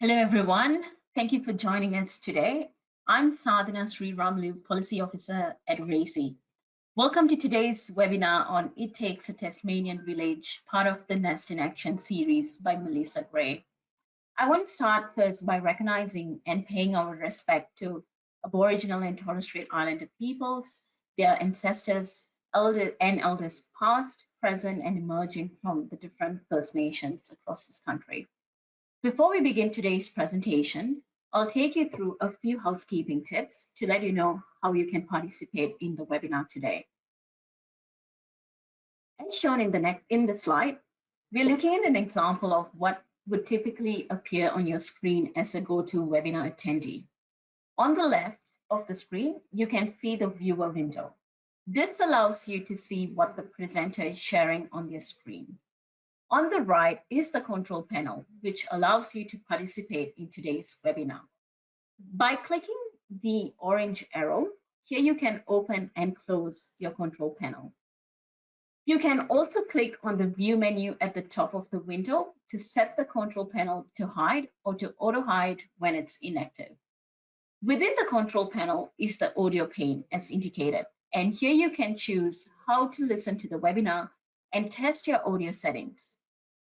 Hello, everyone. Thank you for joining us today. I'm Sadhana Sriramlu, Policy Officer at ARACY. Welcome to today's webinar on It Takes a Tasmanian Village, part of the Nest in Action series by Melissa Gray. I want to start first by recognizing and paying our respect to Aboriginal and Torres Strait Islander peoples, their ancestors, elders past, present, and emerging from the different First Nations across this country. Before we begin today's presentation, I'll take you through a few housekeeping tips to let you know how you can participate in the webinar today. As shown in the slide, we're looking at an example of what would typically appear on your screen as a GoToWebinar attendee. On the left of the screen, you can see the viewer window. This allows you to see what the presenter is sharing on their screen. On the right is the control panel, which allows you to participate in today's webinar. By clicking the orange arrow, here you can open and close your control panel. You can also click on the view menu at the top of the window to set the control panel to hide or to auto hide when it's inactive. Within the control panel is the audio pane as indicated, and here you can choose how to listen to the webinar and test your audio settings.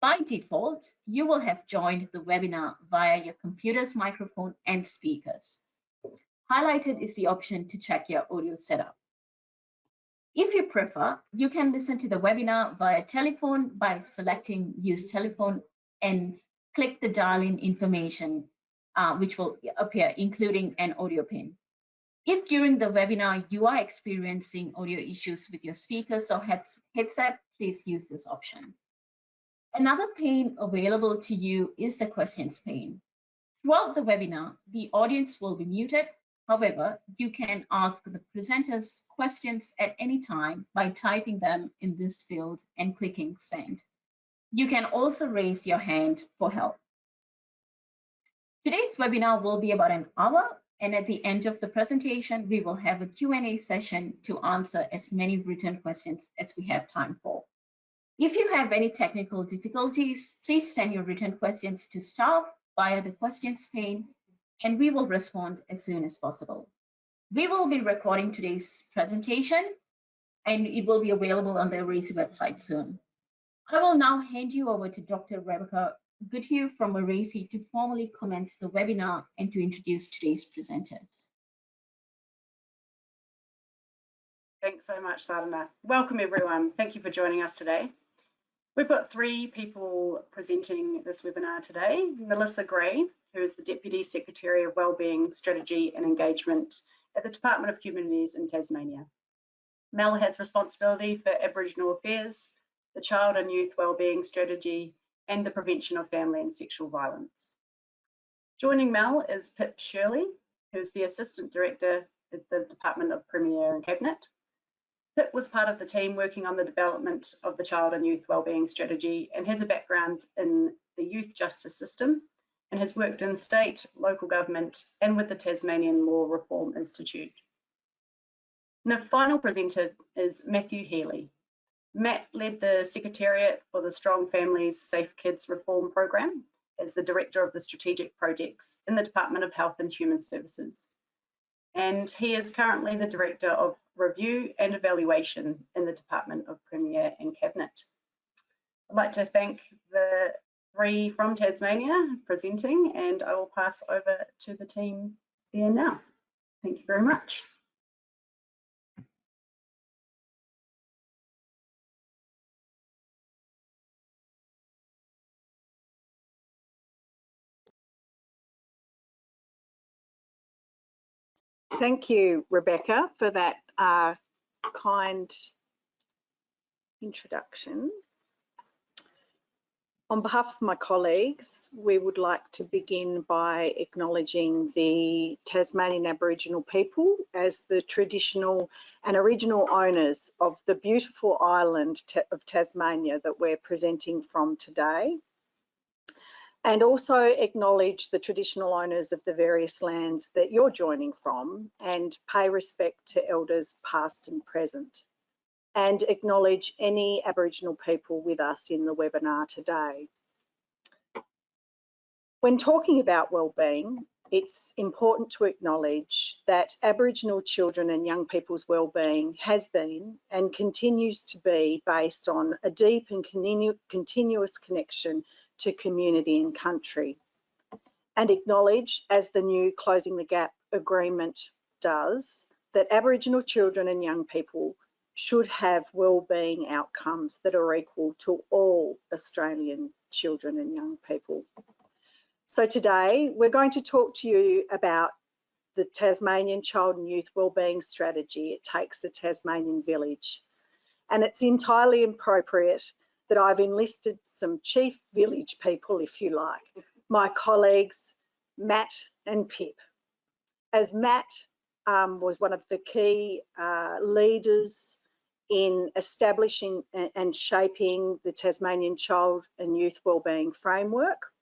By default, you will have joined the webinar via your computer's microphone and speakers. Highlighted is the option to check your audio setup. If you prefer, you can listen to the webinar via telephone by selecting Use Telephone and click the dial-in information, which will appear, including an audio pin. If during the webinar you are experiencing audio issues with your speakers or headset, please use this option. Another pane available to you is the questions pane. Throughout the webinar, the audience will be muted. However, you can ask the presenters questions at any time by typing them in this field and clicking send. You can also raise your hand for help. Today's webinar will be about an hour, and at the end of the presentation, we will have a Q&A session to answer as many written questions as we have time for. If you have any technical difficulties, please send your written questions to staff via the questions pane, and we will respond as soon as possible. We will be recording today's presentation, and it will be available on the ARACY website soon. I will now hand you over to Dr. Rebecca Goodhue from ARACY to formally commence the webinar and to introduce today's presenters. Thanks so much, Sadhana. Welcome, everyone. Thank you for joining us today. We've got three people presenting this webinar today. Melissa Gray, who is the Deputy Secretary of Wellbeing, Strategy and Engagement at the Department of Humanities in Tasmania. Mel has responsibility for Aboriginal Affairs, the Child and Youth Wellbeing Strategy, and the Prevention of Family and Sexual Violence. Joining Mel is Pip Shirley, who's the Assistant Director at the Department of Premier and Cabinet. Pip was part of the team working on the development of the Child and Youth Wellbeing Strategy and has a background in the youth justice system and has worked in state, local government and with the Tasmanian Law Reform Institute. And the final presenter is Matthew Healy. Matt led the Secretariat for the Strong Families, Safe Kids Reform Program as the Director of the Strategic Projects in the Department of Health and Human Services. And he is currently the Director of Review and Evaluation in the Department of Premier and Cabinet. I'd like to thank the three from Tasmania presenting, and I will pass over to the team there now. Thank you very much. Thank you, Rebecca, for that kind introduction. On behalf of my colleagues, we would like to begin by acknowledging the Tasmanian Aboriginal people as the traditional and original owners of the beautiful island of Tasmania that we're presenting from today. And also acknowledge the traditional owners of the various lands that you're joining from and pay respect to elders past and present. And acknowledge any Aboriginal people with us in the webinar today. When talking about wellbeing, it's important to acknowledge that Aboriginal children and young people's wellbeing has been and continues to be based on a deep and continuous connection to community and country. And acknowledge, as the new Closing the Gap agreement does, that Aboriginal children and young people should have wellbeing outcomes that are equal to all Australian children and young people. So today we're going to talk to you about the Tasmanian Child and Youth Wellbeing Strategy. It takes the Tasmanian Village. And it's entirely appropriate that I've enlisted some chief village people, if you like, my colleagues, Matt and Pip. As Matt was one of the key leaders in establishing and shaping the Tasmanian Child and Youth Wellbeing Framework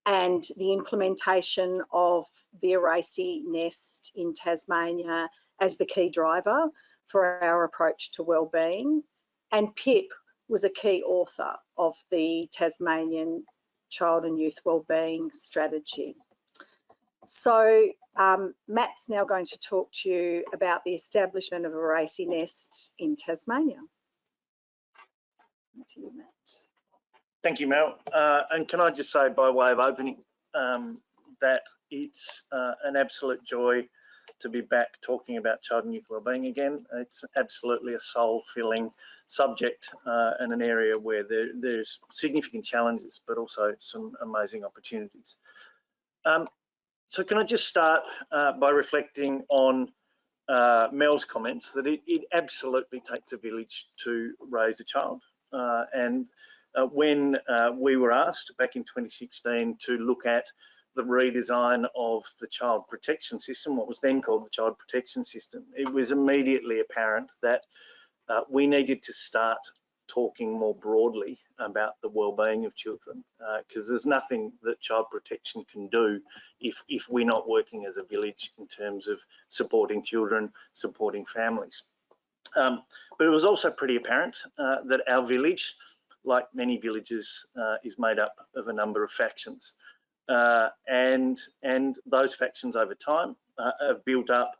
and the implementation of the ARACY nest in Tasmania as the key driver for our approach to wellbeing. And Pip was a key author of the Tasmanian Child and Youth Wellbeing Strategy. So Matt's now going to talk to you about the establishment of a ARACY nest in Tasmania. Thank you, Matt. Thank you, Mel. And can I just say, by way of opening, that it's an absolute joy to be back talking about child and youth wellbeing again. It's absolutely a soul-filling subject and an area where there's significant challenges, but also some amazing opportunities. So can I just start by reflecting on Mel's comments that it absolutely takes a village to raise a child. When we were asked back in 2016 to look at the redesign of the child protection system, what was then called the child protection system, it was immediately apparent that we needed to start talking more broadly about the well-being of children, because there's nothing that child protection can do if we're not working as a village in terms of supporting children, supporting families. But it was also pretty apparent that our village, like many villages, is made up of a number of factions. And those factions over time have built up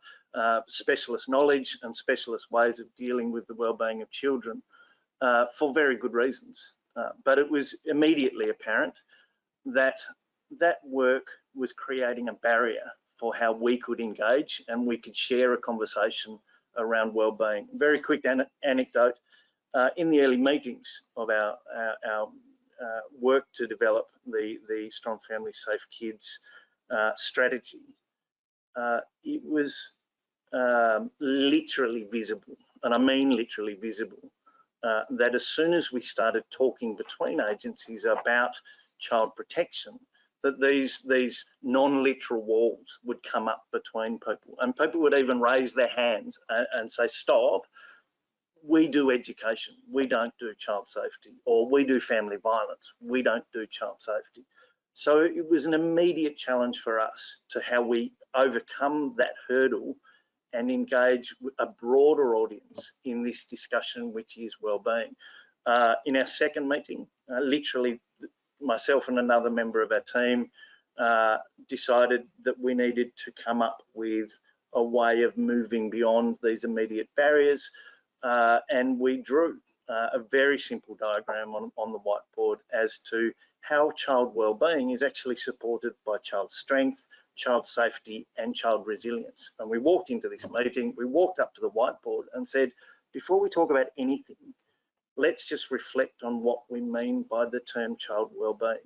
specialist knowledge and specialist ways of dealing with the well-being of children for very good reasons. But it was immediately apparent that that work was creating a barrier for how we could engage and we could share a conversation around well-being. Very quick anecdote. In the early meetings of our work to develop the Strong Family Safe Kids strategy, it was literally visible, and I mean literally visible, that as soon as we started talking between agencies about child protection, that these non-literal walls would come up between people, and people would even raise their hands and say, stop, we do education, we don't do child safety, or we do family violence, we don't do child safety. So it was an immediate challenge for us to how we overcome that hurdle and engage a broader audience in this discussion, which is wellbeing. In our second meeting, literally myself and another member of our team decided that we needed to come up with a way of moving beyond these immediate barriers. And we drew a very simple diagram on the whiteboard as to how child wellbeing is actually supported by child strength, child safety, and child resilience. And we walked into this meeting, we walked up to the whiteboard and said, before we talk about anything, let's just reflect on what we mean by the term child wellbeing.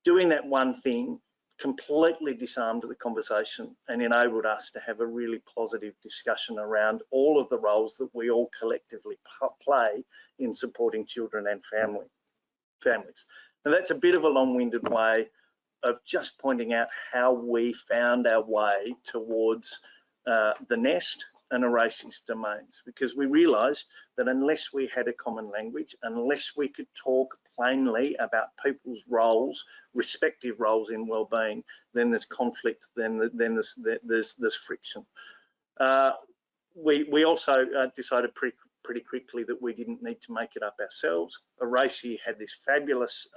Doing that one thing completely disarmed the conversation and enabled us to have a really positive discussion around all of the roles that we all collectively play in supporting children and families. Now that's a bit of a long-winded way of just pointing out how we found our way towards the nest and ARACY's domains, because we realised that unless we had a common language, unless we could talk plainly about people's roles, respective roles in wellbeing, then there's conflict, then there's friction. We also decided pretty quickly that we didn't need to make it up ourselves. ARACY had this fabulous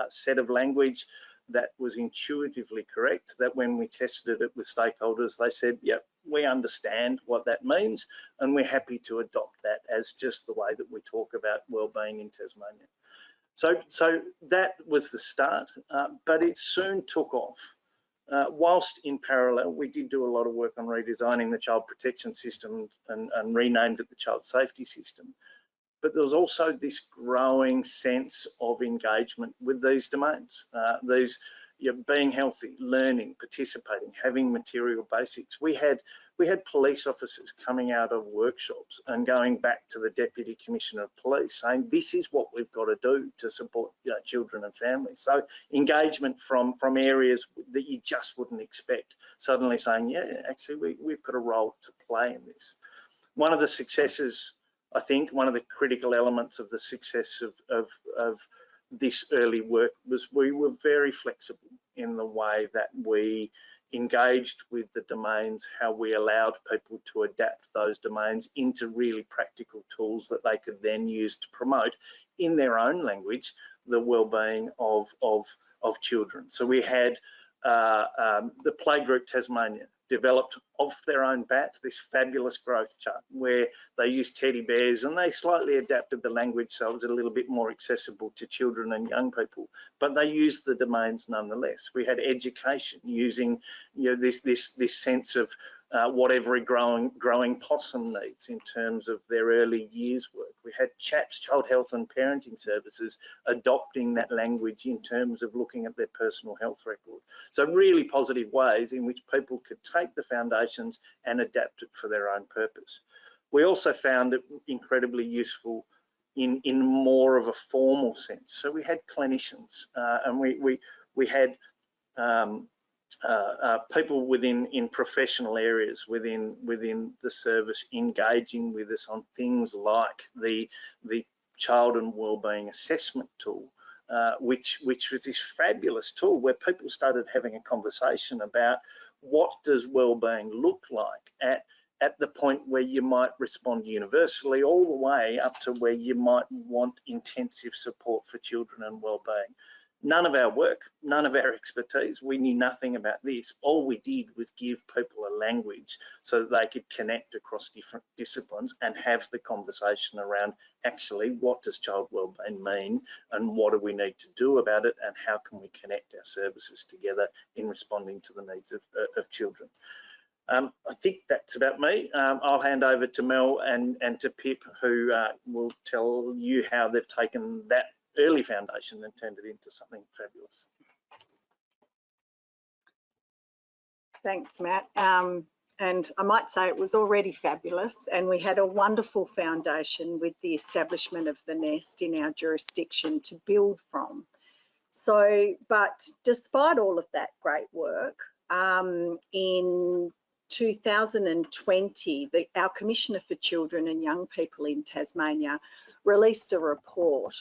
set of language that was intuitively correct, that when we tested it with stakeholders, they said, yep, we understand what that means, and we're happy to adopt that as just the way that we talk about wellbeing in Tasmania. So that was the start, but it soon took off. Whilst in parallel, we did do a lot of work on redesigning the child protection system and renamed it the child safety system. But there was also this growing sense of engagement with these domains, being healthy, learning, participating, having material basics. We had police officers coming out of workshops and going back to the Deputy Commissioner of Police saying, this is what we've got to do to support children and families. So engagement from areas that you just wouldn't expect, suddenly saying, yeah, actually we've got a role to play in this. One of the successes, I think, one of the critical elements of the success of this early work was we were very flexible in the way that we engaged with the domains, how we allowed people to adapt those domains into really practical tools that they could then use to promote in their own language the well-being of children. So we had the Playgroup Tasmania developed off their own bat this fabulous growth chart where they used teddy bears and they slightly adapted the language so it was a little bit more accessible to children and young people, but they used the domains nonetheless. We had education using this sense of what every growing possum needs in terms of their early years work. We had CHAPS, Child Health and Parenting Services, adopting that language in terms of looking at their personal health record. So really positive ways in which people could take the foundations and adapt it for their own purpose. We also found it incredibly useful in more of a formal sense. So we had clinicians and we had people in professional areas within the service engaging with us on things like the child and wellbeing assessment tool, which was this fabulous tool where people started having a conversation about what does wellbeing look like at the point where you might respond universally all the way up to where you might want intensive support for children and wellbeing. None of our work, none of our expertise, we knew nothing about this. All we did was give people a language so that they could connect across different disciplines and have the conversation around actually what does child wellbeing mean and what do we need to do about it and how can we connect our services together in responding to the needs of children. I think that's about me. I'll hand over to Mel and to Pip, who will tell you how they've taken that early foundation and turned it into something fabulous. Thanks, Matt. And I might say it was already fabulous, and we had a wonderful foundation with the establishment of the nest in our jurisdiction to build from. So, but despite all of that great work, in 2020, our Commissioner for Children and Young People in Tasmania released a report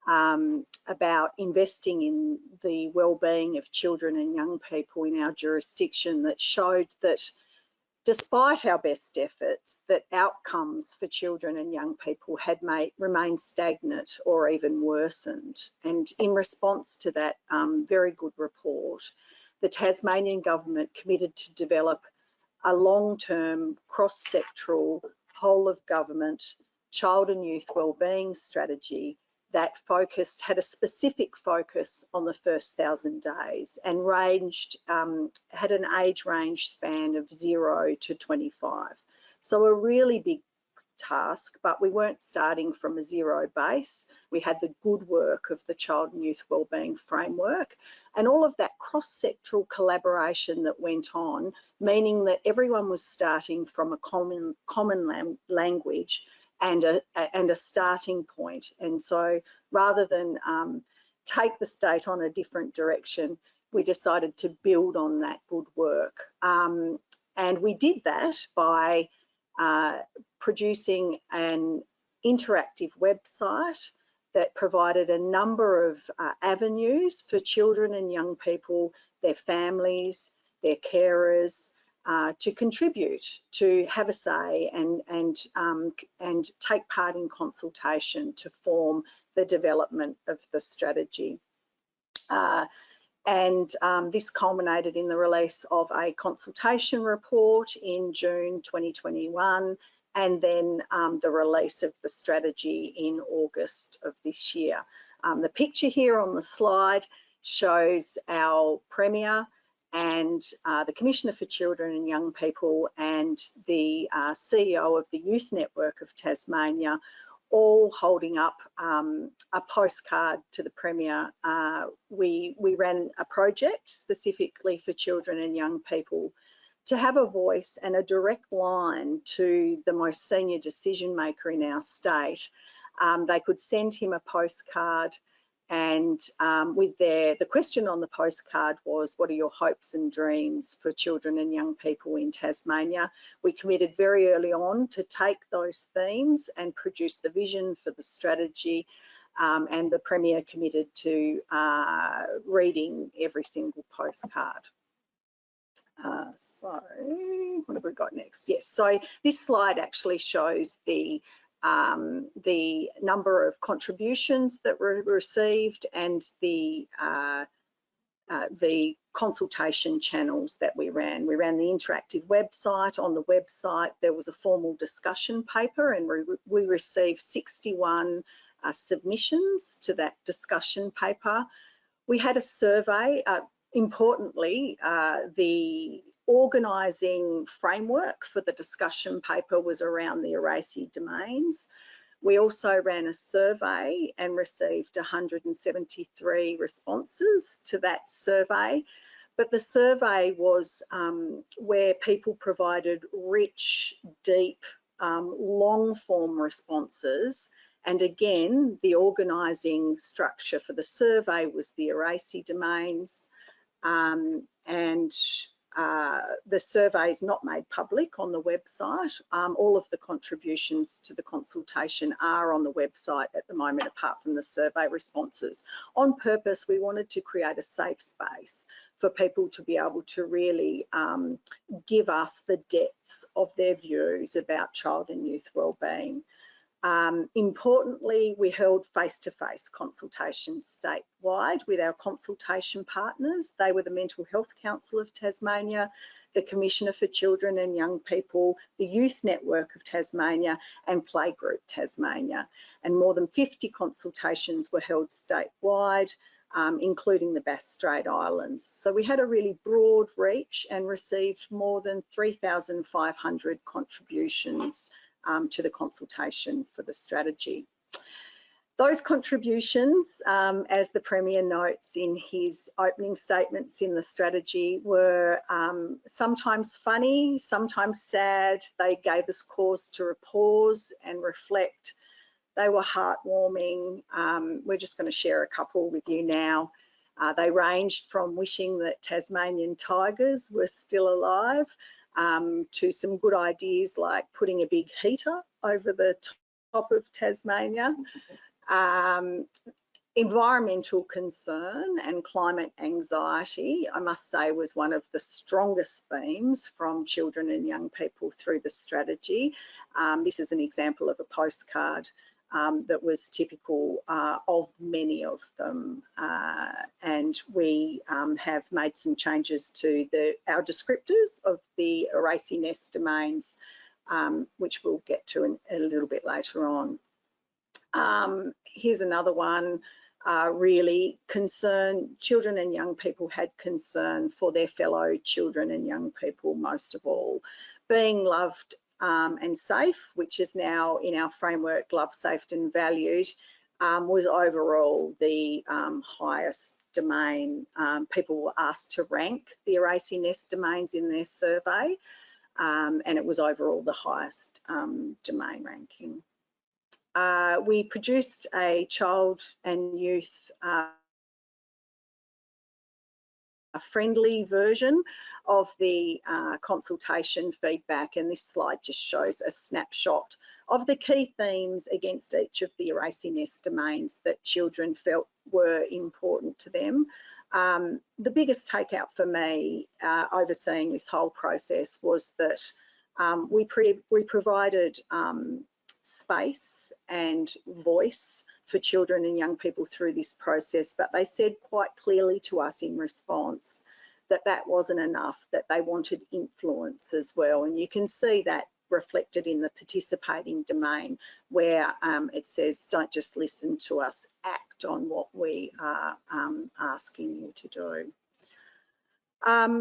about investing in the well-being of children and young people in our jurisdiction that showed that despite our best efforts, that outcomes for children and young people had remained stagnant or even worsened. And in response to that very good report, the Tasmanian government committed to develop a long-term, cross-sectoral, whole-of-government child and youth wellbeing strategy that had a specific focus on the first 1,000 days and had an age range span of 0 to 25. So a really big task, but we weren't starting from a zero base. We had the good work of the Child and Youth Wellbeing Framework and all of that cross-sectoral collaboration that went on, meaning that everyone was starting from a common language and a starting point. And so rather than take the state on a different direction, we decided to build on that good work. And we did that by producing an interactive website that provided a number of avenues for children and young people, their families, their carers, to contribute, to have a say and take part in consultation to form the development of the strategy. And this culminated in the release of a consultation report in June 2021, and then the release of the strategy in August of this year. The picture here on the slide shows our Premier and the Commissioner for Children and Young People and the CEO of the Youth Network of Tasmania, all holding up a postcard to the Premier. We ran a project specifically for children and young people to have a voice and a direct line to the most senior decision maker in our state. They could send him a postcard, and the question on the postcard was, what are your hopes and dreams for children and young people in Tasmania? We committed very early on to take those themes and produce the vision for the strategy, and the Premier committed to reading every single postcard. So what have we got next? Yes, so this slide actually shows the number of contributions that were received and the consultation channels that we ran. We ran the interactive website. On the website, there was a formal discussion paper, and we received 61 submissions to that discussion paper. We had a survey. Importantly, the organising framework for the discussion paper was around the ARACY domains. We also ran a survey and received 173 responses to that survey. But the survey was where people provided rich, deep, long-form responses. And again, the organising structure for the survey was the ARACY domains. The survey is not made public on the website. All of the contributions to the consultation are on the website at the moment, apart from the survey responses. On purpose, we wanted to create a safe space for people to be able to really give us the depths of their views about child and youth wellbeing. Importantly, we held face-to-face consultations statewide with our consultation partners. They were the Mental Health Council of Tasmania, the Commissioner for Children and Young People, the Youth Network of Tasmania, and Playgroup Tasmania. And more than 50 consultations were held statewide, including the Bass Strait Islands. So we had a really broad reach and received more than 3,500 contributions to the consultation for the strategy. Those contributions, as the Premier notes in his opening statements in the strategy, were sometimes funny, sometimes sad. They gave us cause to pause and reflect. They were heartwarming. We're just going to share a couple with you now. They ranged from wishing that Tasmanian tigers were still alive, to some good ideas like putting a big heater over the top of Tasmania. Environmental concern and climate anxiety, I must say, was one of the strongest themes from children and young people through the strategy. This is an example of a postcard that was typical of many of them, and we have made some changes to our descriptors of the ARACY nest domains, which we'll get to a little bit later on. Here's another one. Really children and young people had concern for their fellow children and young people, most of all. Being loved and safe, which is now in our framework, loved, safe and valued, was overall the highest domain. People were asked to rank the ARACY nest domains in their survey, and it was overall the highest domain ranking. We produced a child and youth a friendly version of the consultation feedback, and this slide just shows a snapshot of the key themes against each of the ARACY nest domains that children felt were important to them. The biggest takeout for me overseeing this whole process was that we provided space and voice for children and young people through this process, but they said quite clearly to us in response that that wasn't enough, that they wanted influence as well. And you can see that reflected in the participating domain, where it says, don't just listen to us, act on what we are asking you to do.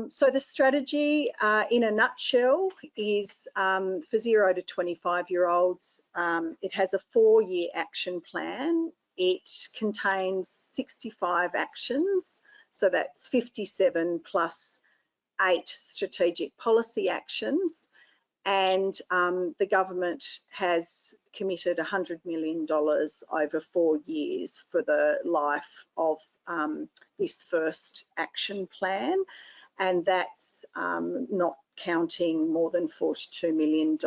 So the strategy in a nutshell is for 0 to 25-year-olds, it has a 4-year action plan. It contains 65 actions, so that's 57 plus 8 strategic policy actions. And the government has committed $100 million over 4 years for the life of this first action plan. And that's not counting more than $42 million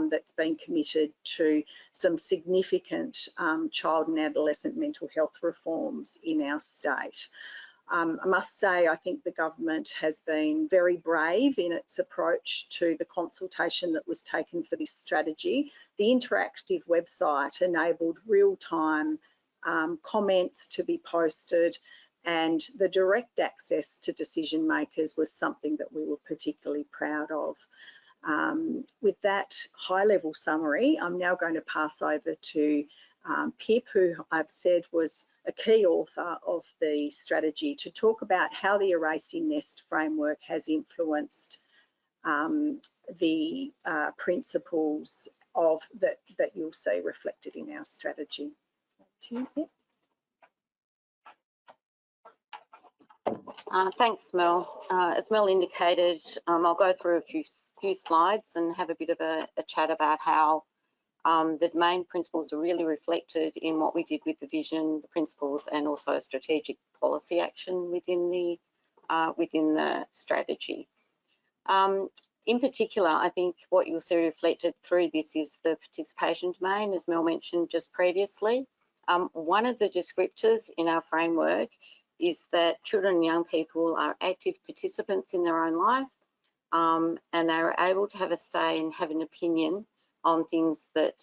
that's been committed to some significant child and adolescent mental health reforms in our state. I must say, I think the government has been very brave in its approach to the consultation that was taken for this strategy. The interactive website enabled real-time comments to be posted, and the direct access to decision makers was something that we were particularly proud of. With that high-level summary, I'm now going to pass over to Pip, who I've said was a key author of the strategy, to talk about how the ARACY Nest framework has influenced the principles of that you'll see reflected in our strategy. To you, Pip. Thanks, Mel. As Mel indicated, I'll go through a few slides and have a bit of a chat about how the main principles are really reflected in what we did with the vision, the principles, and also a strategic policy action within the strategy. In particular, I think what you'll see reflected through this is the participation domain, as Mel mentioned just previously. One of the descriptors in our framework is that children and young people are active participants in their own life, and they are able to have a say and have an opinion on things that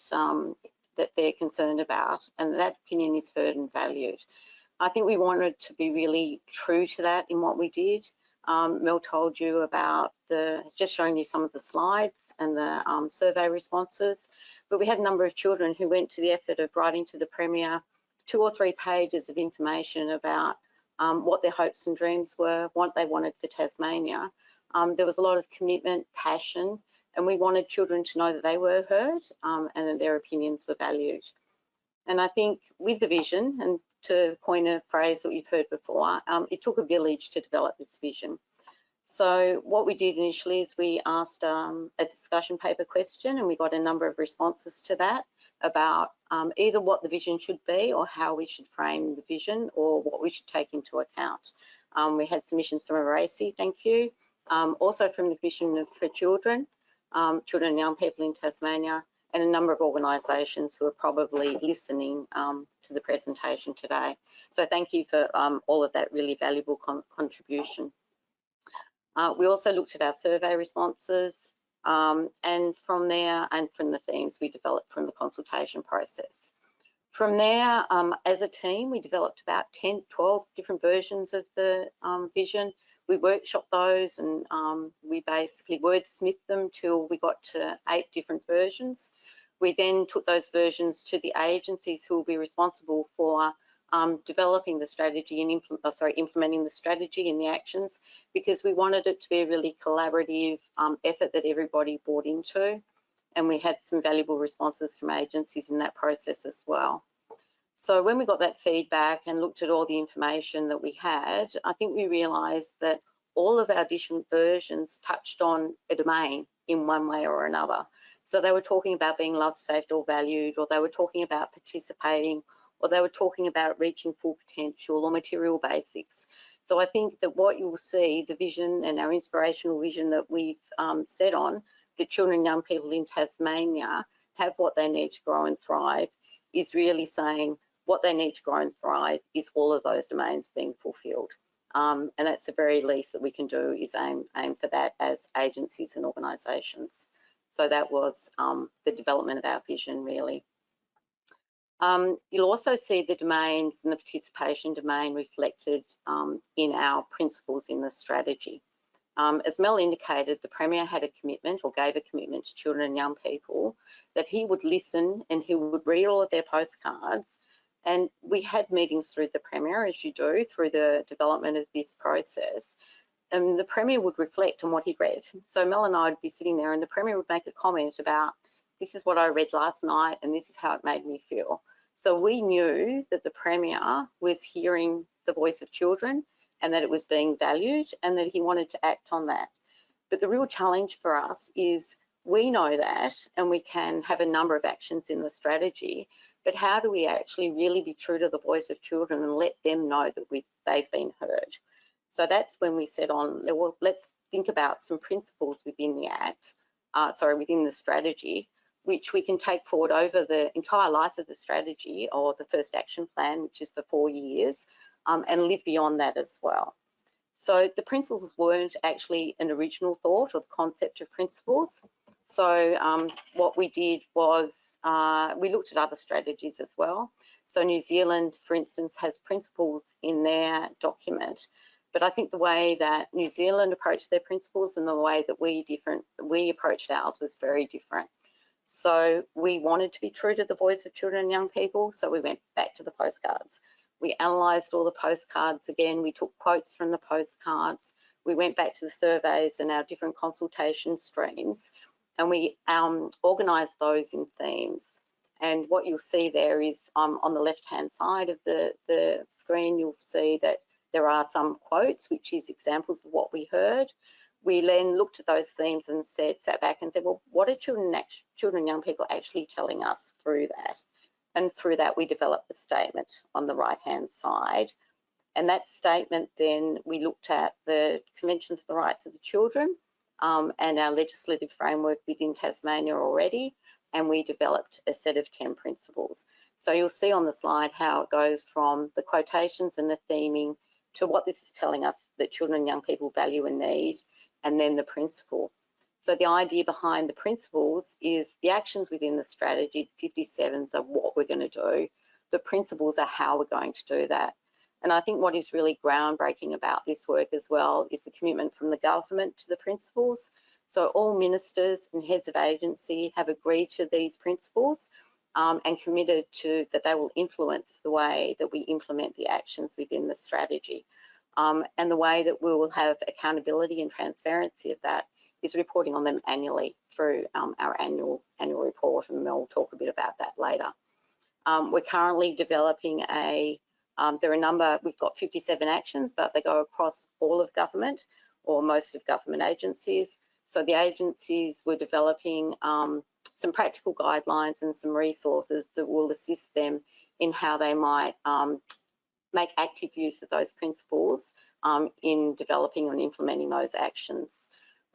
that they're concerned about, and that opinion is heard and valued. I think we wanted to be really true to that in what we did. Mel told you about just showing you some of the slides and the survey responses, but we had a number of children who went to the effort of writing to the Premier 2 or 3 pages of information about what their hopes and dreams were, what they wanted for Tasmania. There was a lot of commitment, passion, and we wanted children to know that they were heard and that their opinions were valued. And I think with the vision, and to coin a phrase that we've heard before, it took a village to develop this vision. So what we did initially is we asked a discussion paper question, and we got a number of responses to that about either what the vision should be or how we should frame the vision or what we should take into account. We had submissions from ARACY, thank you, also from the Commission for Children, Children and Young People in Tasmania, and a number of organisations who are probably listening to the presentation today. So thank you for all of that really valuable contribution. We also looked at our survey responses, and from there, and from the themes we developed from the consultation process. From there, as a team, we developed about 10, 12 different versions of the vision. We workshopped those, and we basically wordsmithed them till we got to 8 different versions. We then took those versions to the agencies who will be responsible for developing the strategy and implementing the strategy and the actions, because we wanted it to be a really collaborative effort that everybody bought into, and we had some valuable responses from agencies in that process as well. So when we got that feedback and looked at all the information that we had, I think we realised that all of our different versions touched on a domain in one way or another. So they were talking about being loved, safe, or valued, or they were talking about participating, or they were talking about reaching full potential or material basics. So I think that what you'll see, the vision and our inspirational vision that we've set on, that children and young people in Tasmania have what they need to grow and thrive, is really saying what they need to grow and thrive is all of those domains being fulfilled. And that's the very least that we can do, is aim for that as agencies and organisations. So that was the development of our vision, really. You'll also see the domains and the participation domain reflected in our principles in the strategy. As Mel indicated, the Premier had a commitment, or gave a commitment to children and young people, that he would listen and he would read all of their postcards. And we had meetings through the Premier, as you do, through the development of this process. And the Premier would reflect on what he read. So Mel and I would be sitting there and the Premier would make a comment about, this is what I read last night and this is how it made me feel. So we knew that the Premier was hearing the voice of children and that it was being valued and that he wanted to act on that. But the real challenge for us is we know that and we can have a number of actions in the strategy, but how do we actually really be true to the voice of children and let them know that they've been heard? So that's when we said on, well, let's think about some principles within the within the strategy, which we can take forward over the entire life of the strategy or the first action plan, which is for 4 years, and live beyond that as well. So the principles weren't actually an original thought or the concept of principles. So what we did was we looked at other strategies as well. So New Zealand, for instance, has principles in their document. But I think the way that New Zealand approached their principles and the way that we approached ours was very different. So we wanted to be true to the voice of children and young people, so we went back to the postcards. We analysed all the postcards again, we took quotes from the postcards, we went back to the surveys and our different consultation streams, and we organised those in themes. And what you'll see there is on the left-hand side of the screen, you'll see that there are some quotes, which is examples of what we heard. We then looked at those themes and sat back and said, well, what are children and young people actually telling us through that? And through that, we developed the statement on the right-hand side. And that statement, then we looked at the Convention for the Rights of the Children and our legislative framework within Tasmania already, and we developed a set of 10 principles. So you'll see on the slide how it goes from the quotations and the theming to what this is telling us that children and young people value and need, and then the principle. So the idea behind the principles is the actions within the strategy, the 57s are what we're going to do. The principles are how we're going to do that. And I think what is really groundbreaking about this work as well is the commitment from the government to the principles. So all ministers and heads of agency have agreed to these principles and committed to that they will influence the way that we implement the actions within the strategy. And the way that we will have accountability and transparency of that is reporting on them annually through our annual report, and Mel will talk a bit about that later. We're currently developing there are a number, we've got 57 actions, but they go across all of government or most of government agencies. So the agencies were developing some practical guidelines and some resources that will assist them in how they might make active use of those principles in developing and implementing those actions.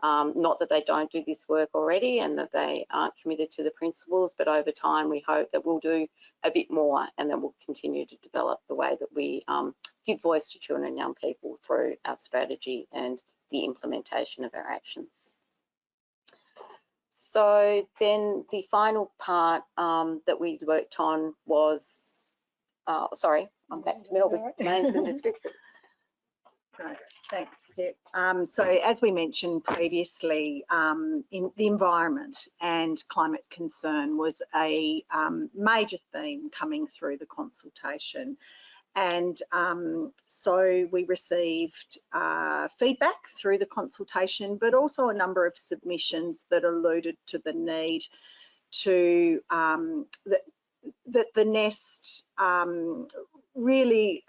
Not that they don't do this work already and that they aren't committed to the principles, but over time we hope that we'll do a bit more and then we'll continue to develop the way that we give voice to children and young people through our strategy and the implementation of our actions. So then the final part that we worked on was, sorry, I'm back to Mel with domains and descriptors. Right. Thanks, Pip. So as we mentioned previously, in the environment and climate concern was a major theme coming through the consultation. And so we received feedback through the consultation, but also a number of submissions that alluded to the need to that the nest really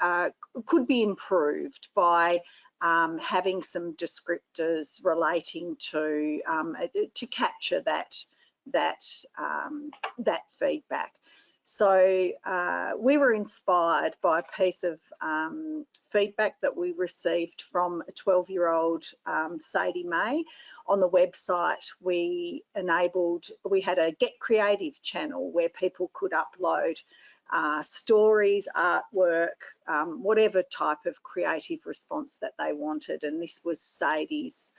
could be improved by having some descriptors relating to capture that feedback. So we were inspired by a piece of feedback that we received from a 12-year-old Sadie May. On the website, we had a Get Creative channel where people could upload stories, artwork, whatever type of creative response that they wanted. And this was Sadie's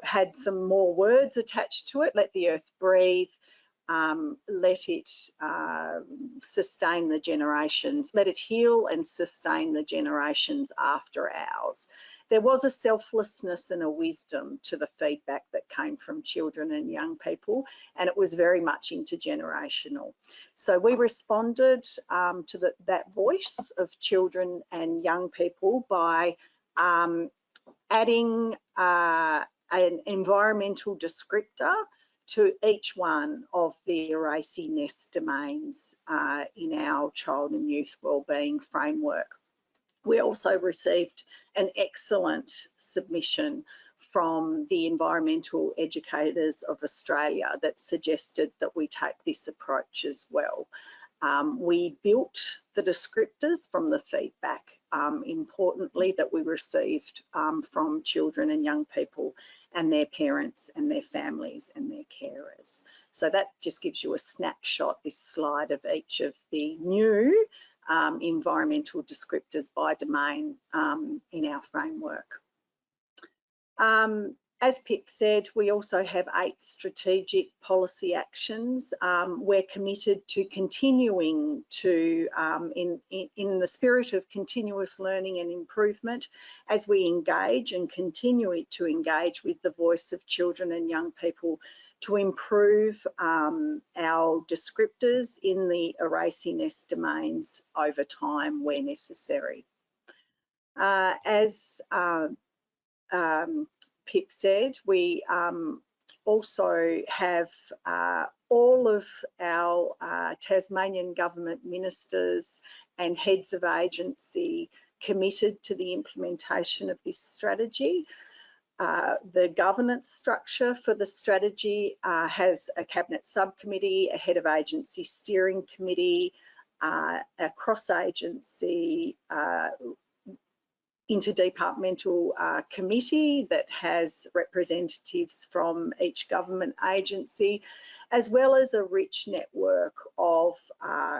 had some more words attached to it. Let the earth breathe. Let it sustain the generations. Let it heal and sustain the generations after ours. There was a selflessness and a wisdom to the feedback that came from children and young people, and it was very much intergenerational. So we responded to that voice of children and young people by adding an environmental descriptor to each one of the ARACY nest domains in our child and youth wellbeing framework. We also received an excellent submission from the Environmental Educators of Australia that suggested that we take this approach as well. We built the descriptors from the feedback, importantly, that we received from children and young people and their parents and their families and their carers. So that just gives you a snapshot, this slide, of each of the new environmental descriptors by domain in our framework. As Pip said, we also have 8 strategic policy actions. We're committed to continuing to, in the spirit of continuous learning and improvement, as we engage and continue to engage with the voice of children and young people to improve our descriptors in the ARACY nest domains over time where necessary. As Pip said, we also have all of our Tasmanian government ministers and heads of agency committed to the implementation of this strategy. The governance structure for the strategy has a cabinet subcommittee, a head of agency steering committee, a cross-agency interdepartmental committee that has representatives from each government agency, as well as a rich network of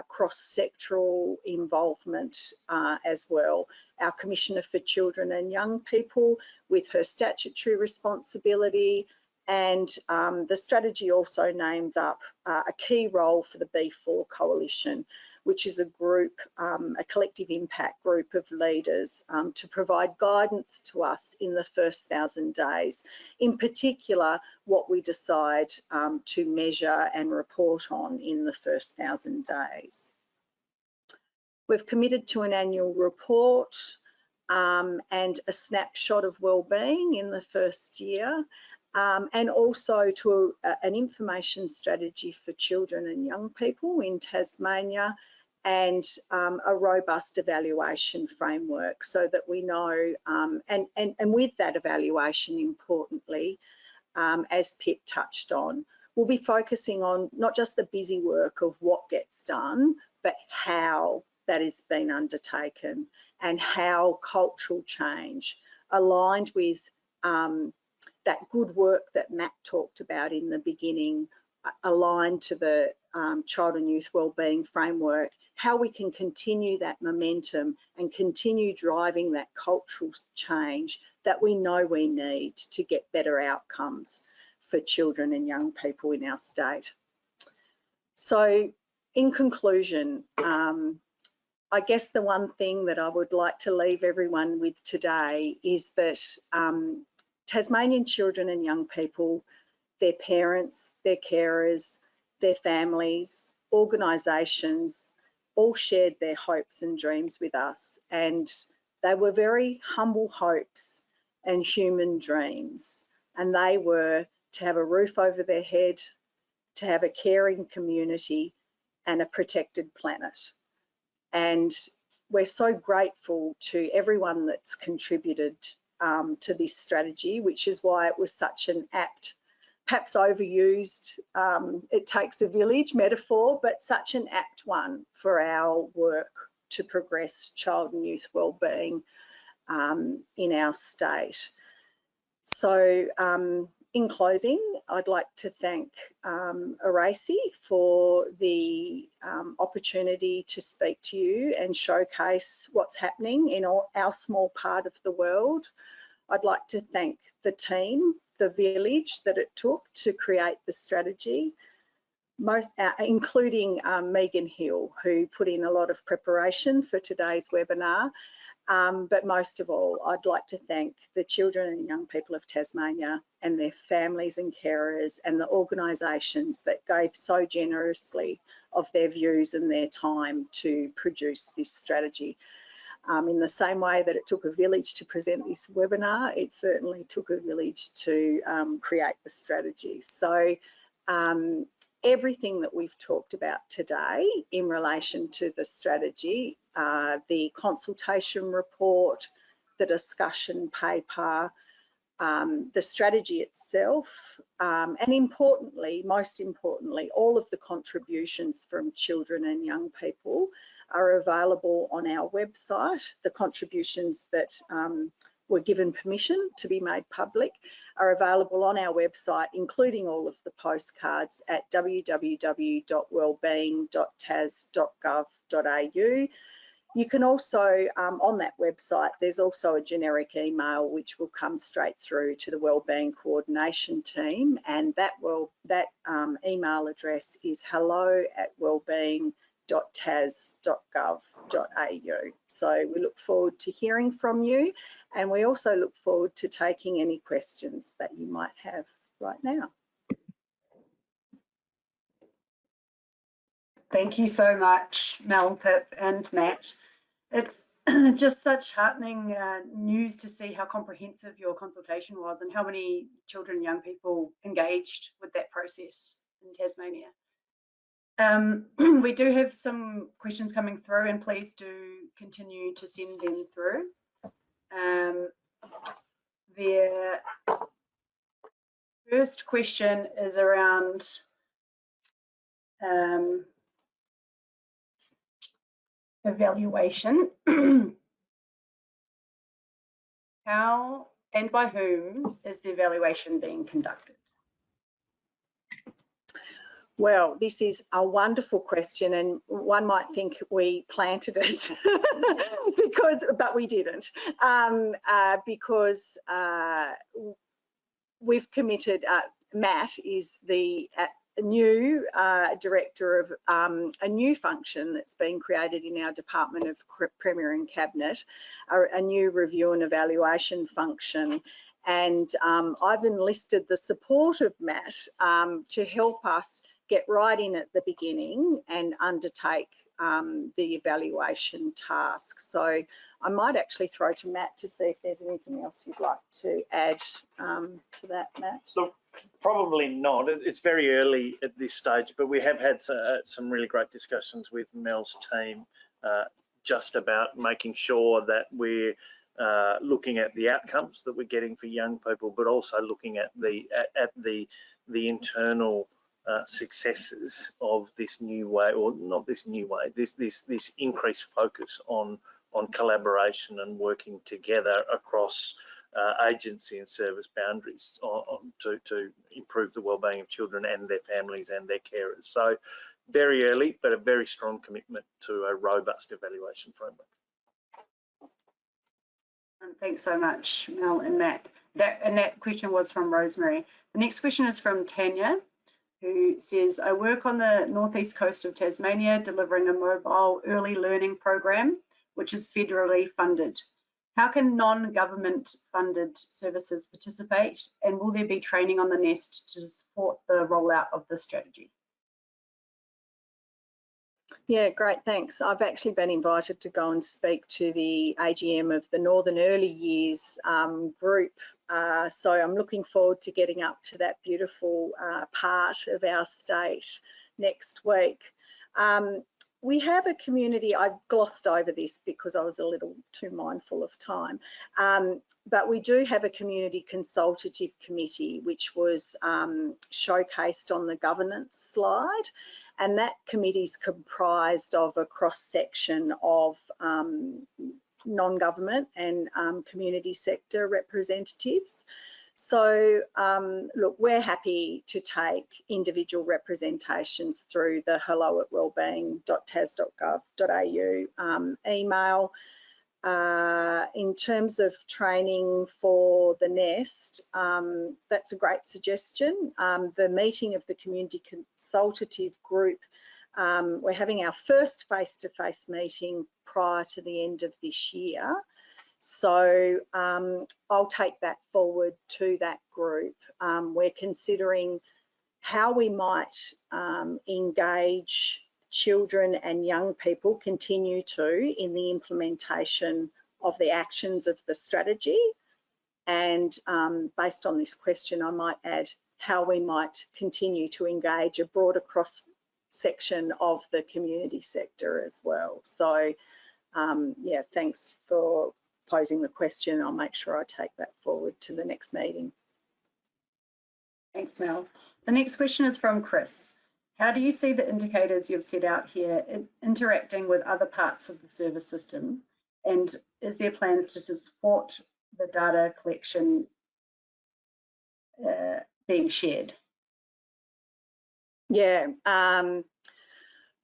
cross-sectoral involvement as well. Our Commissioner for Children and Young People with her statutory responsibility, and the strategy also names up a key role for the B4 Coalition, which is a group, a collective impact group of leaders to provide guidance to us in the first 1,000 days, in particular what we decide to measure and report on in the first 1,000 days. We've committed to an annual report and a snapshot of wellbeing in the first year, and also to an information strategy for children and young people in Tasmania, and a robust evaluation framework so that we know, and with that evaluation, importantly, as Pip touched on, we'll be focusing on not just the busy work of what gets done, but how that is being undertaken and how cultural change aligned with that good work that Matt talked about in the beginning, aligned to the child and youth wellbeing framework, how we can continue that momentum and continue driving that cultural change that we know we need to get better outcomes for children and young people in our state. So in conclusion, I guess the one thing that I would like to leave everyone with today is that Tasmanian children and young people, their parents, their carers, their families, organisations, all shared their hopes and dreams with us, and they were very humble hopes and human dreams, and they were to have a roof over their head, to have a caring community and a protected planet. And we're so grateful to everyone that's contributed to this strategy, which is why it was such an apt, perhaps overused, it takes a village metaphor, but such an apt one for our work to progress child and youth wellbeing in our state. So in closing, I'd like to thank ARACY for the opportunity to speak to you and showcase what's happening in our small part of the world. I'd like to thank the team the village that it took to create the strategy, including Megan Hill, who put in a lot of preparation for today's webinar. But most of all, I'd like to thank the children and young people of Tasmania and their families and carers and the organisations that gave so generously of their views and their time to produce this strategy. In the same way that it took a village to present this webinar, it certainly took a village to create the strategy. So everything that we've talked about today in relation to the strategy, the consultation report, the discussion paper, the strategy itself, and importantly, most importantly, all of the contributions from children and young people are available on our website. The contributions that were given permission to be made public are available on our website, including all of the postcards at www.wellbeing.tas.gov.au. You can also, on that website, there's also a generic email which will come straight through to the Wellbeing Coordination Team, and that email address is hello@wellbeing.tas.gov.au. So we look forward to hearing from you, and we also look forward to taking any questions that you might have right now. Thank you so much, Mel, Pip and Matt. It's just such heartening news to see how comprehensive your consultation was and how many children and young people engaged with that process in Tasmania. We do have some questions coming through, and please do continue to send them through. The first question is around evaluation. How and by whom is the evaluation being conducted? Well, this is a wonderful question, and one might think we planted it but we didn't, because we've committed, Matt is the new director of a new function that's been created in our Department of Premier and Cabinet, a new review and evaluation function. And I've enlisted the support of Matt to help us get right in at the beginning and undertake the evaluation task. So I might actually throw to Matt to see if there's anything else you'd like to add to that, Matt. Look, probably not. It's very early at this stage, but we have had some really great discussions with Mel's team just about making sure that we're looking at the outcomes that we're getting for young people, but also looking at the internal successes of this new way, or not this new way, this increased focus on collaboration and working together across agency and service boundaries to improve the wellbeing of children and their families and their carers. So very early, but a very strong commitment to a robust evaluation framework. Thanks so much, Mel and Matt. That question was from Rosemary. The next question is from Tanya, who says, I work on the northeast coast of Tasmania delivering a mobile early learning program, which is federally funded. How can non-government funded services participate, and will there be training on the nest to support the rollout of this strategy? Yeah, great, thanks. I've actually been invited to go and speak to the AGM of the Northern Early Years group. So I'm looking forward to getting up to that beautiful part of our state next week. We have a community, I glossed over this because I was a little too mindful of time, but we do have a community consultative committee which was showcased on the governance slide, and that committee is comprised of a cross-section of non-government and community sector representatives. So look, we're happy to take individual representations through the hello@wellbeing.tas.gov.au email. in terms of training for the nest, that's a great suggestion. The meeting of the community consultative group, we're having our first face-to-face meeting prior to the end of this year. So I'll take that forward to that group. We're considering how we might engage children and young people continue to in the implementation of the actions of the strategy. And based on this question, I might add how we might continue to engage a broader cross section of the community sector as well. So yeah, thanks for posing the question. I'll make sure I take that forward to the next meeting. Thanks, Mel. The next question is from Chris. How do you see the indicators you've set out here interacting with other parts of the service system? And is there plans to support the data collection being shared? Yeah,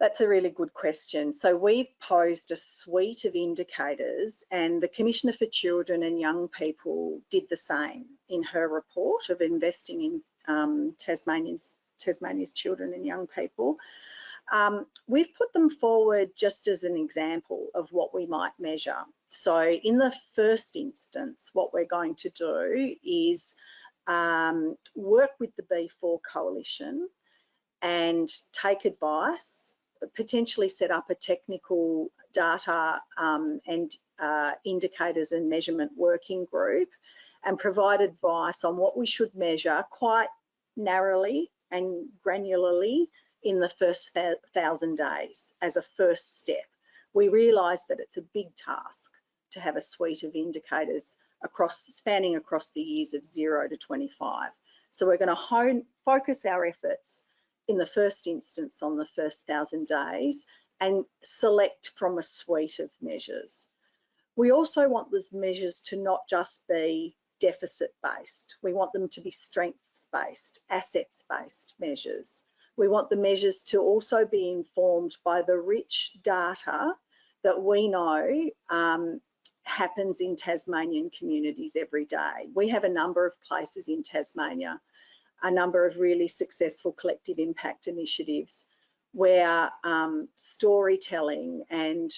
that's a really good question. So we've posed a suite of indicators, and the Commissioner for Children and Young People did the same in her report of investing in Tasmania's children and young people. We've put them forward just as an example of what we might measure. So in the first instance, what we're going to do is work with the B4 Coalition and take advice, potentially set up a technical data and indicators and measurement working group, and provide advice on what we should measure quite narrowly and granularly in the first 1,000 days as a first step. We realise that it's a big task to have a suite of indicators spanning across the years of 0 to 25. So we're going to focus our efforts in the first instance on the first 1,000 days and select from a suite of measures. We also want those measures to not just be deficit-based. We want them to be strengths-based, assets-based measures. We want the measures to also be informed by the rich data that we know happens in Tasmanian communities every day. We have a number of places in Tasmania, a number of really successful collective impact initiatives where storytelling and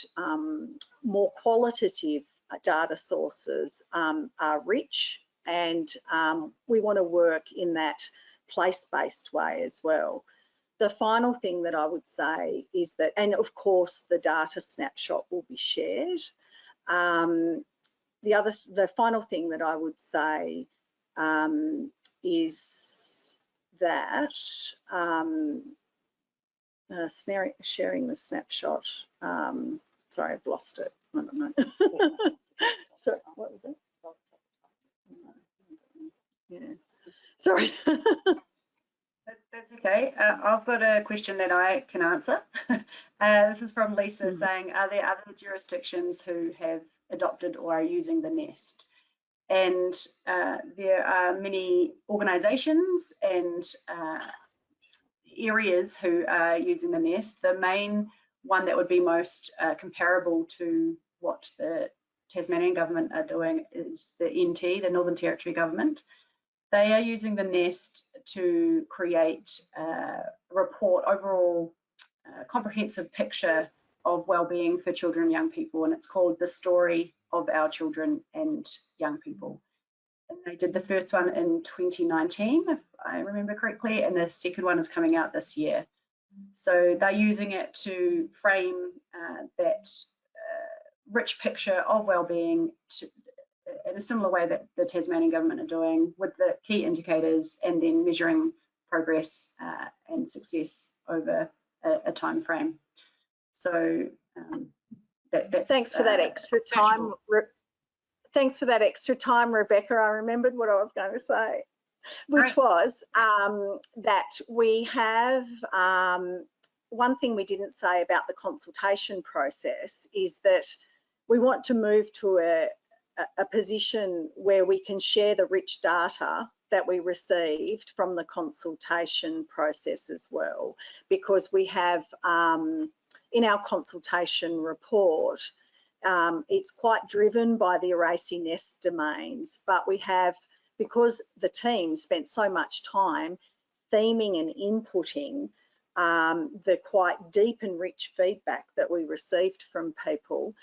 more qualitative data sources are rich, and we want to work in that place-based way as well. The final thing that I would say is that, and of course the data snapshot will be shared. The final thing that I would say is that sharing the snapshot. Sorry, I've lost it. I don't know. So what was it? Yeah. Sorry. That's okay. I've got a question that I can answer. This is from Lisa saying, are there other jurisdictions who have adopted or are using the nest? And there are many organisations and areas who are using the nest. The main one that would be most comparable to what the Tasmanian government are doing is the NT, the Northern Territory government. They are using the nest to create a report, overall comprehensive picture of wellbeing for children and young people, and it's called The Story of Our Children and Young People. And they did the first one in 2019, if I remember correctly, and the second one is coming out this year. So they're using it to frame that rich picture of wellbeing in a similar way that the Tasmanian government are doing, with the key indicators and then measuring progress and success over a time frame. So that's thanks for that extra time. Thanks for that extra time, Rebecca. I remembered what I was going to say, which was that we have one thing we didn't say about the consultation process is that we want to move to a position where we can share the rich data that we received from the consultation process as well, because we have in our consultation report it's quite driven by the ARACY nest domains, but we have, because the team spent so much time theming and inputting the quite deep and rich feedback that we received from people,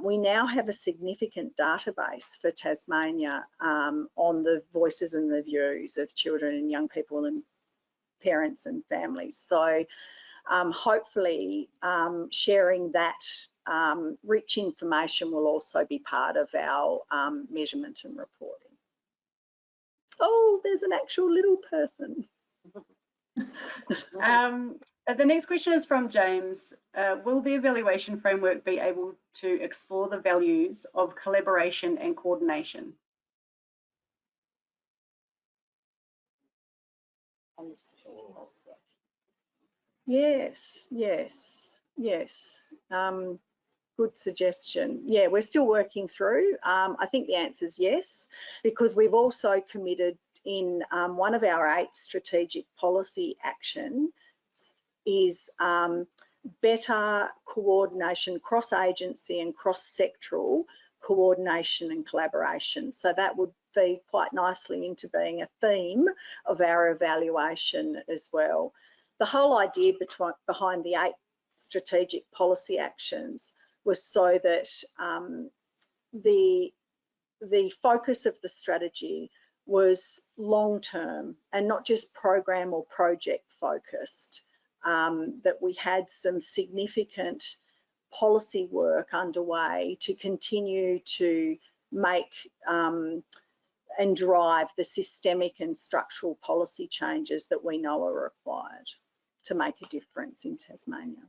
we now have a significant database for Tasmania on the voices and the views of children and young people and parents and families. So hopefully sharing that rich information will also be part of our measurement and reporting. Oh, there's an actual little person. The next question is from James. Will the evaluation framework be able to explore the values of collaboration and coordination? Yes, yes, yes. Good suggestion. Yeah, we're still working through. I think the answer is yes, because we've also committed in one of our 8 strategic policy actions is better coordination, cross-agency and cross-sectoral coordination and collaboration. So that would feed quite nicely into being a theme of our evaluation as well. The whole idea behind the 8 strategic policy actions was so that the focus of the strategy was long-term and not just program or project focused, that we had some significant policy work underway to continue to make and drive the systemic and structural policy changes that we know are required to make a difference in Tasmania.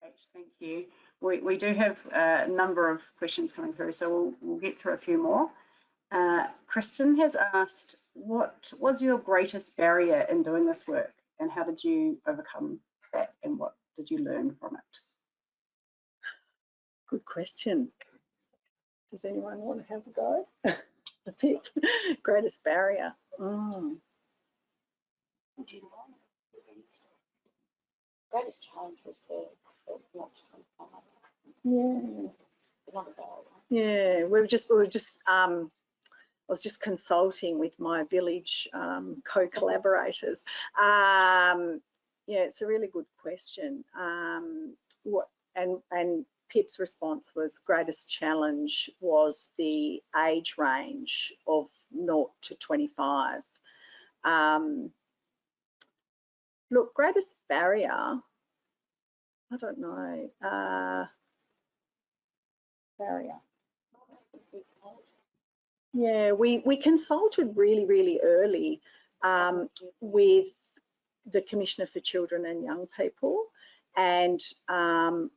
Great, thank you. We do have a number of questions coming through, so we'll get through a few more. Kristen has asked, what was your greatest barrier in doing this work, and how did you overcome that, and what did you learn from it? Good question. Does anyone want to have a go? The greatest barrier. Greatest challenge was the not yeah. We were just I was just consulting with my village co-collaborators. Yeah, it's a really good question. And Pip's response was greatest challenge was the age range of 0 to 25. Look, greatest barrier, I don't know. Barrier. Yeah, we consulted really early with the Commissioner for Children and Young People, and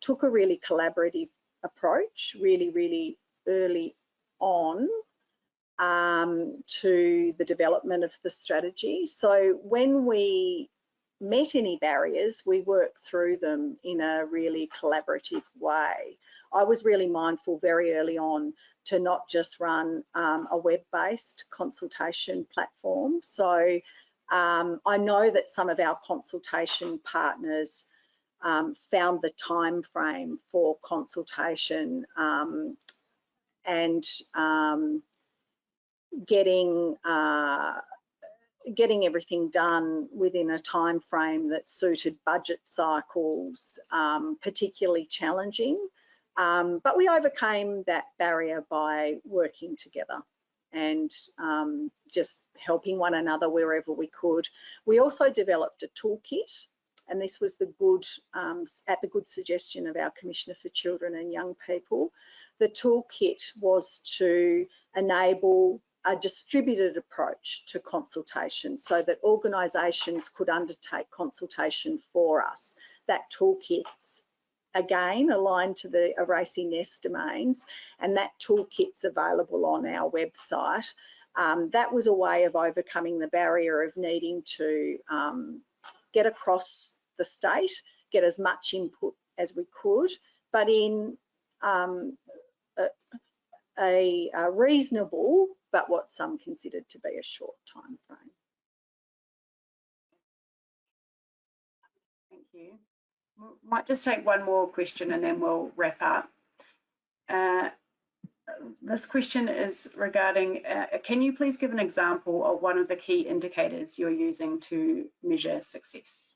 took a really collaborative approach really early on to the development of the strategy. So when we met any barriers, we worked through them in a really collaborative way. I was really mindful very early on to not just run a web-based consultation platform. So I know that some of our consultation partners found the time frame for consultation and getting everything done within a time frame that suited budget cycles particularly challenging. But we overcame that barrier by working together and just helping one another wherever we could. We also developed a toolkit, and this was the good, at the good suggestion of our Commissioner for Children and Young People. The toolkit was to enable a distributed approach to consultation so that organisations could undertake consultation for us. That toolkit's again aligned to the ARACY nest domains, and that toolkit's available on our website. That was a way of overcoming the barrier of needing to get across the state, get as much input as we could, but in a reasonable, but what some considered to be a short time frame. Thank you. Might just take one more question and then we'll wrap up. This question is regarding, can you please give an example of one of the key indicators you're using to measure success?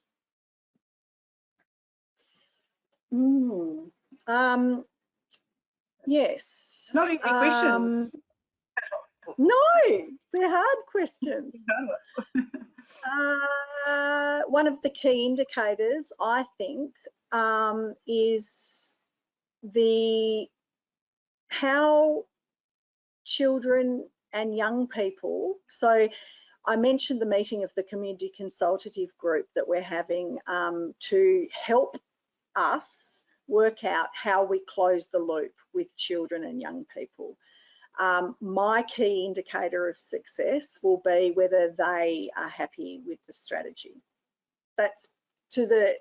Yes. Not easy questions. No, they're hard questions. One of the key indicators, I think, is how children and young people, so I mentioned the meeting of the community consultative group that we're having to help us work out how we close the loop with children and young people. My key indicator of success will be whether they are happy with the strategy. That's to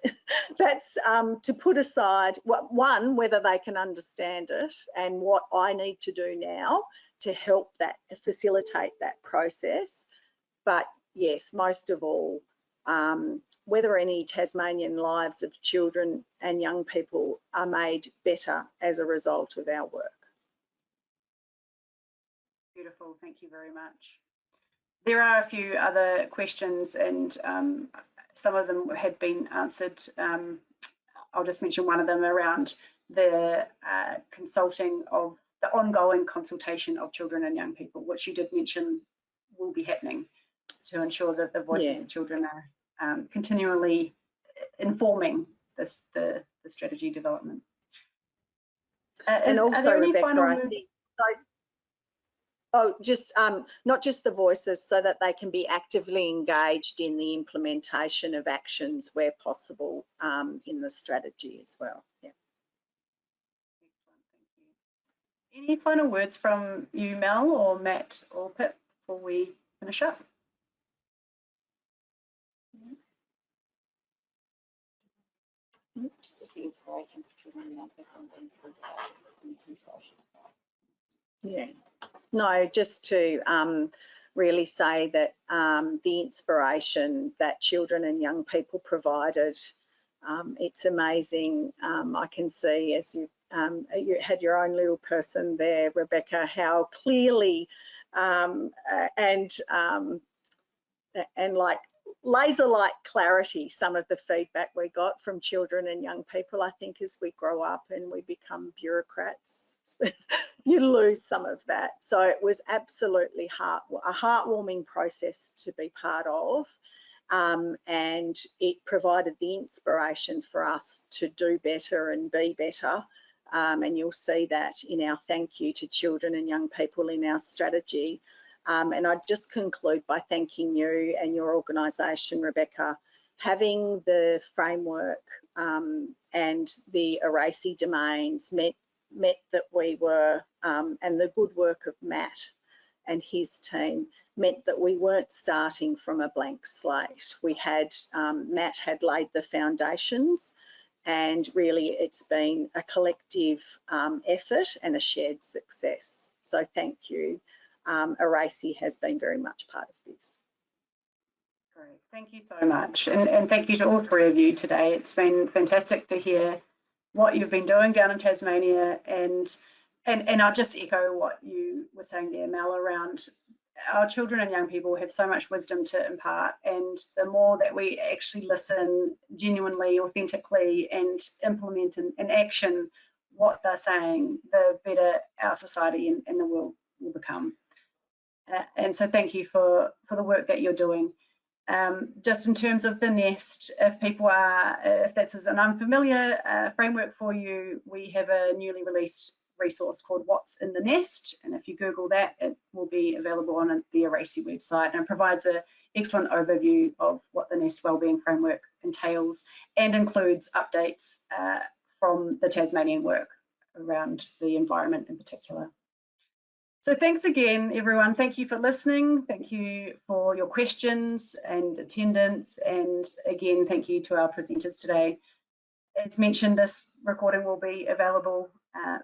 put aside one, whether they can understand it and what I need to do now to help that facilitate that process. But yes, most of all, whether any Tasmanian lives of children and young people are made better as a result of our work. Beautiful, thank you very much. There are a few other questions and some of them had been answered. I'll just mention one of them around the the ongoing consultation of children and young people, which you did mention will be happening to ensure that the voices of children are continually informing the strategy development. And also, Rebecca, I think, not just the voices, so that they can be actively engaged in the implementation of actions where possible in the strategy as well. Yeah. Excellent, thank you. Any final words from you, Mel or Matt or Pip before we finish up? Just the inspiration for children and young people and through the Consultation. Yeah. No, just to really say that the inspiration that children and young people provided, it's amazing. I can see, as you had your own little person there, Rebecca, how clearly and like laser-like clarity some of the feedback we got from children and young people. I think as we grow up and we become bureaucrats, you lose some of that. So it was absolutely a heartwarming process to be part of, and it provided the inspiration for us to do better and be better. And you'll see that in our thank you to children and young people in our strategy. And I'd just conclude by thanking you and your organisation, Rebecca. Having the framework and the ARACY domains meant that we were, and the good work of Matt and his team meant that we weren't starting from a blank slate. We had, Matt had laid the foundations, and really it's been a collective effort and a shared success. So thank you. ARACY has been very much part of this. Great, thank you so much. And thank you to all three of you today. It's been fantastic to hear what you've been doing down in Tasmania, and I'll just echo what you were saying there, Mel, around our children and young people have so much wisdom to impart, and the more that we actually listen genuinely, authentically, and implement in action what they're saying, the better our society and the world will become. And so thank you for the work that you're doing. Just in terms of the nest, if this is an unfamiliar framework for you, we have a newly released resource called What's in the Nest, and if you Google that, it will be available on the ARACY website, and provides an excellent overview of what the Nest Wellbeing Framework entails, and includes updates from the Tasmanian work around the environment in particular. So thanks again, everyone. Thank you for listening. Thank you for your questions and attendance. And again, thank you to our presenters today. As mentioned, this recording will be available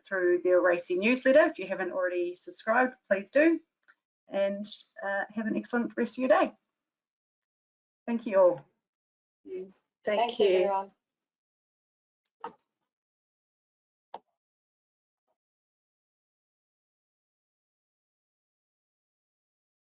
through the ARACY newsletter. If you haven't already subscribed, please do. And have an excellent rest of your day. Thank you all. Thank you. Thanks, everyone.